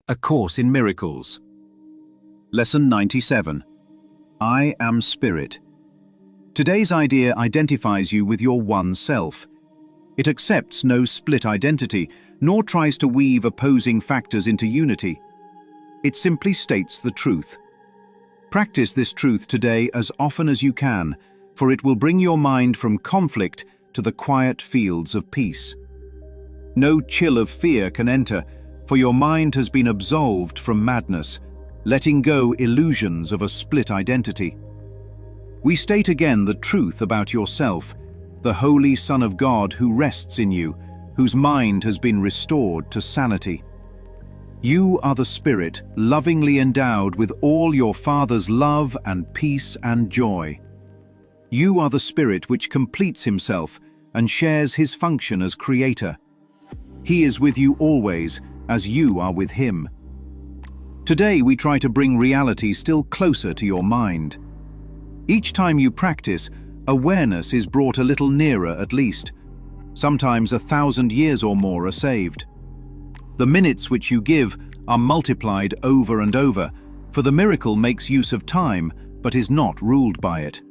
A Course in Miracles. Lesson 97. I am Spirit. Today's idea identifies you with your one self. It accepts no split identity, nor tries to weave opposing factors into unity. It simply states the truth. Practice this truth today as often as you can, for it will bring your mind from conflict to the quiet fields of peace. No chill of fear can enter, for your mind has been absolved from madness, letting go illusions of a split identity. We state again the truth about yourself, the Holy Son of God who rests in you, whose mind has been restored to sanity. You are the Spirit, lovingly endowed with all your Father's love and peace and joy. You are the Spirit which completes himself and shares his function as Creator. He is with you always, as you are with him. Today we try to bring reality still closer to your mind. Each time you practice, awareness is brought a little nearer at least. Sometimes 1,000 years or more are saved. The minutes which you give are multiplied over and over, for the miracle makes use of time, but is not ruled by it.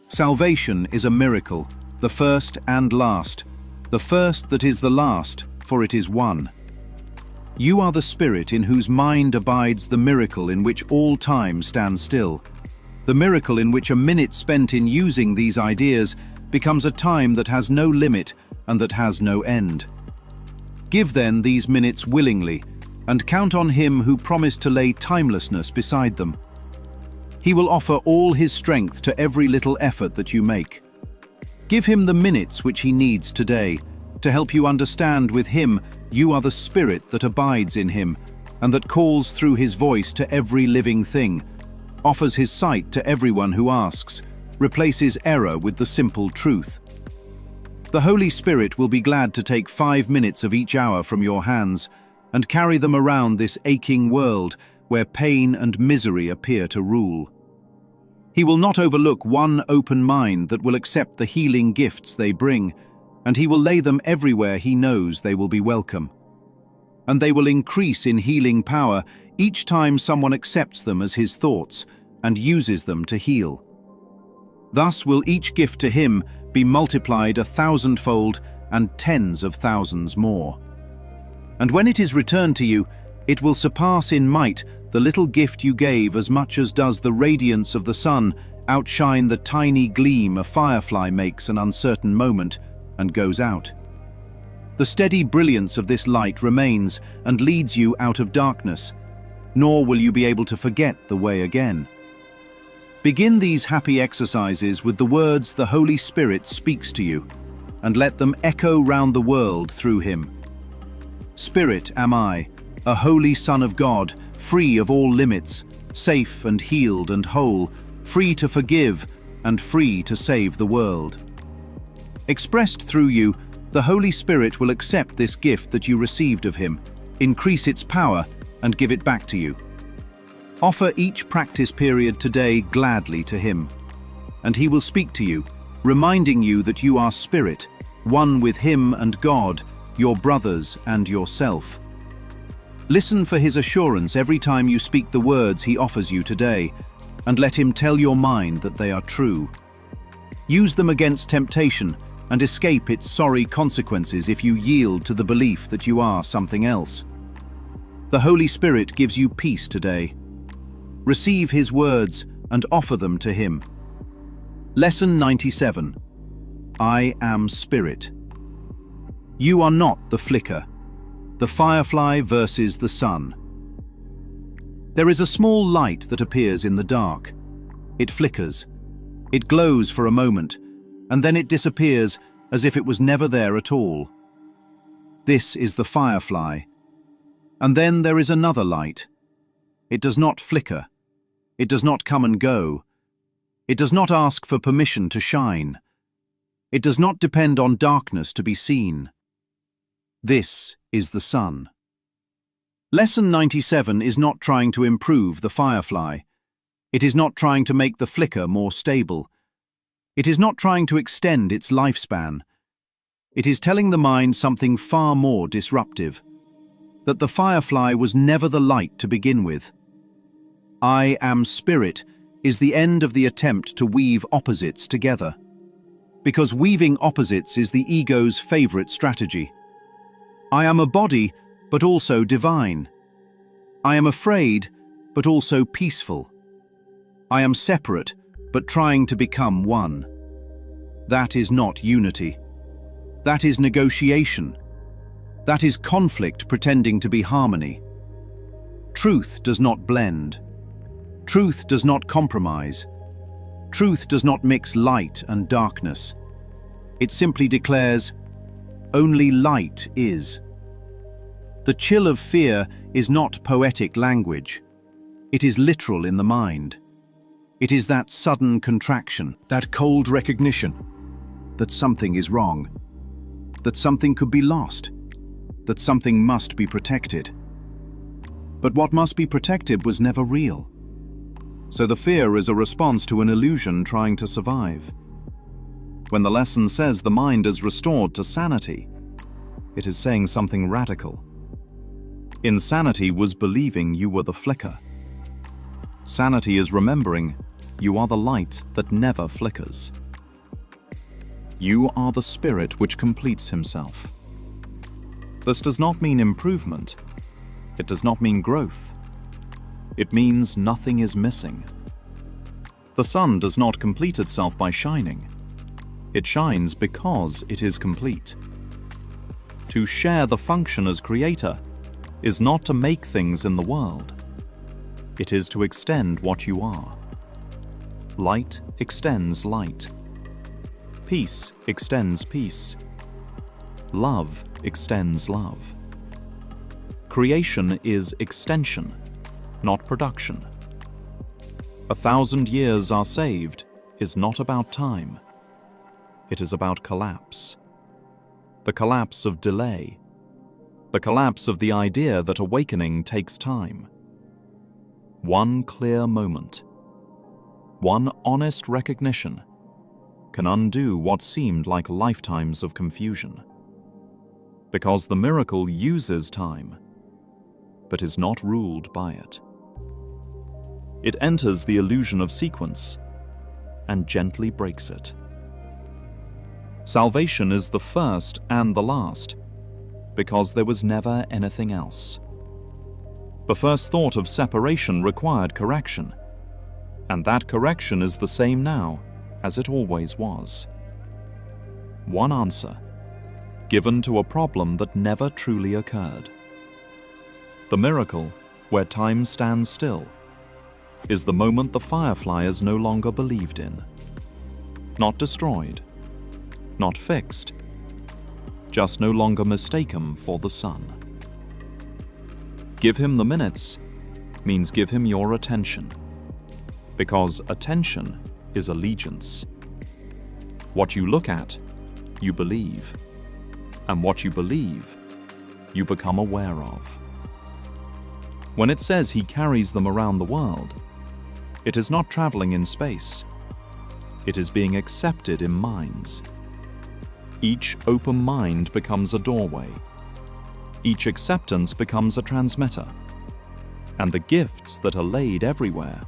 Salvation is a miracle, the first and last, the first that is the last, for it is one. You are the Spirit in whose mind abides the miracle in which all time stands still, the miracle in which a minute spent in using these ideas becomes a time that has no limit and that has no end. Give then these minutes willingly, and count on him who promised to lay timelessness beside them. He will offer all his strength to every little effort that you make. Give him the minutes which he needs today, to help you understand with him you are the Spirit that abides in him, and that calls through his voice to every living thing, offers his sight to everyone who asks, replaces error with the simple truth. The Holy Spirit will be glad to take 5 minutes of each hour from your hands and carry them around this aching world where pain and misery appear to rule. He will not overlook one open mind that will accept the healing gifts they bring, and he will lay them everywhere he knows they will be welcome. And they will increase in healing power each time someone accepts them as his thoughts and uses them to heal. Thus will each gift to him be multiplied 1,000-fold and tens of thousands more. And when it is returned to you, it will surpass in might the little gift you gave as much as does the radiance of the sun outshine the tiny gleam a firefly makes an uncertain moment and goes out. The steady brilliance of this light remains and leads you out of darkness, nor will you be able to forget the way again. Begin these happy exercises with the words the Holy Spirit speaks to you, and let them echo round the world through him. Spirit am I, a holy Son of God, free of all limits, safe and healed and whole, free to forgive and free to save the world. Expressed through you, the Holy Spirit will accept this gift that you received of him, increase its power, and give it back to you. Offer each practice period today gladly to him, and he will speak to you, reminding you that you are Spirit, one with him and God, your brothers and yourself. Listen for his assurance every time you speak the words he offers you today, and let him tell your mind that they are true. Use them against temptation and escape its sorry consequences if you yield to the belief that you are something else. The Holy Spirit gives you peace today. Receive his words and offer them to him. Lesson 97. I am Spirit. You are not the flicker, the firefly versus the sun. There is a small light that appears in the dark. It flickers. It glows for a moment, and then it disappears as if it was never there at all. This is the firefly. And then there is another light. It does not flicker. It does not come and go. It does not ask for permission to shine. It does not depend on darkness to be seen. This is the sun. Lesson 97 is not trying to improve the firefly. It is not trying to make the flicker more stable. It is not trying to extend its lifespan. It is telling the mind something far more disruptive. that the firefly was never the light to begin with. I am spirit is the end of the attempt to weave opposites together, because weaving opposites is the ego's favorite strategy. I am a body, but also divine. I am afraid, but also peaceful. I am separate, but trying to become one. That is not unity. That is negotiation. That is conflict pretending to be harmony. Truth does not blend. Truth does not compromise. Truth does not mix light and darkness. It simply declares, only light is. The chill of fear is not poetic language. It is literal in the mind. It is that sudden contraction, that cold recognition that something is wrong, that something could be lost, that something must be protected. But what must be protected was never real. So the fear is a response to an illusion trying to survive. When the lesson says the mind is restored to sanity, it is saying something radical. Insanity was believing you were the flicker. Sanity is remembering you are the light that never flickers. You are the spirit which completes himself. This does not mean improvement. It does not mean growth. It means nothing is missing. The sun does not complete itself by shining. It shines because it is complete. To share the function as creator is not to make things in the world. It is to extend what you are. Light extends light. Peace extends peace. Love extends love. Creation is extension, not production. 1,000 years are saved is not about time. It is about collapse. The collapse of delay. The collapse of the idea that awakening takes time. One clear moment, one honest recognition can undo what seemed like lifetimes of confusion. Because the miracle uses time, but is not ruled by it. It enters the illusion of sequence and gently breaks it. Salvation is the first and the last, because there was never anything else. The first thought of separation required correction, and that correction is the same now as it always was. One answer, given to a problem that never truly occurred. The miracle, where time stands still, is the moment the firefly is no longer believed in. Not destroyed, not fixed, just no longer mistaken for the sun. Give him the minutes means give him your attention, because attention is allegiance. What you look at, you believe, and what you believe, you become aware of. When it says he carries them around the world, it is not traveling in space. It is being accepted in minds. Each open mind becomes a doorway. Each acceptance becomes a transmitter. And the gifts that are laid everywhere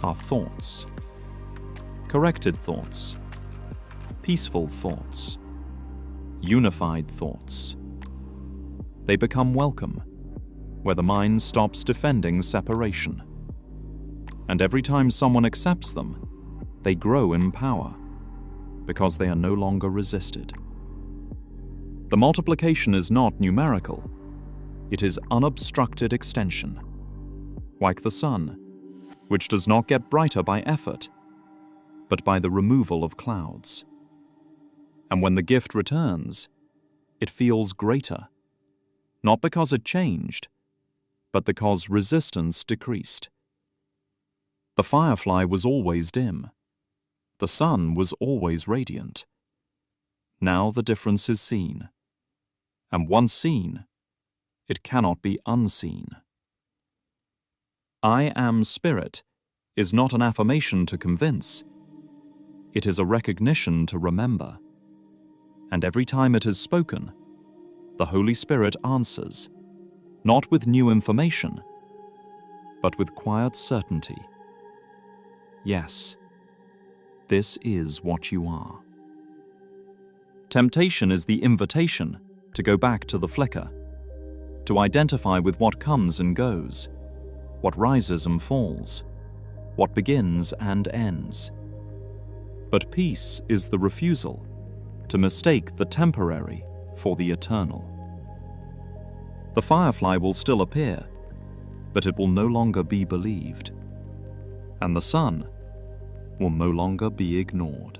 are thoughts. Corrected thoughts. Peaceful thoughts. Unified thoughts. They become welcome, where the mind stops defending separation. And every time someone accepts them, they grow in power, because they are no longer resisted. The multiplication is not numerical. It is unobstructed extension, like the sun, which does not get brighter by effort, but by the removal of clouds. And when the gift returns, it feels greater, not because it changed, but because resistance decreased. The firefly was always dim. The sun was always radiant. Now the difference is seen. And once seen, it cannot be unseen. I am spirit is not an affirmation to convince. It is a recognition to remember. And every time it is spoken, the Holy Spirit answers, not with new information, but with quiet certainty. Yes, this is what you are. Temptation is the invitation to go back to the flicker, to identify with what comes and goes, what rises and falls, what begins and ends. But peace is the refusal to mistake the temporary for the eternal. The firefly will still appear, but it will no longer be believed, and the sun will no longer be ignored.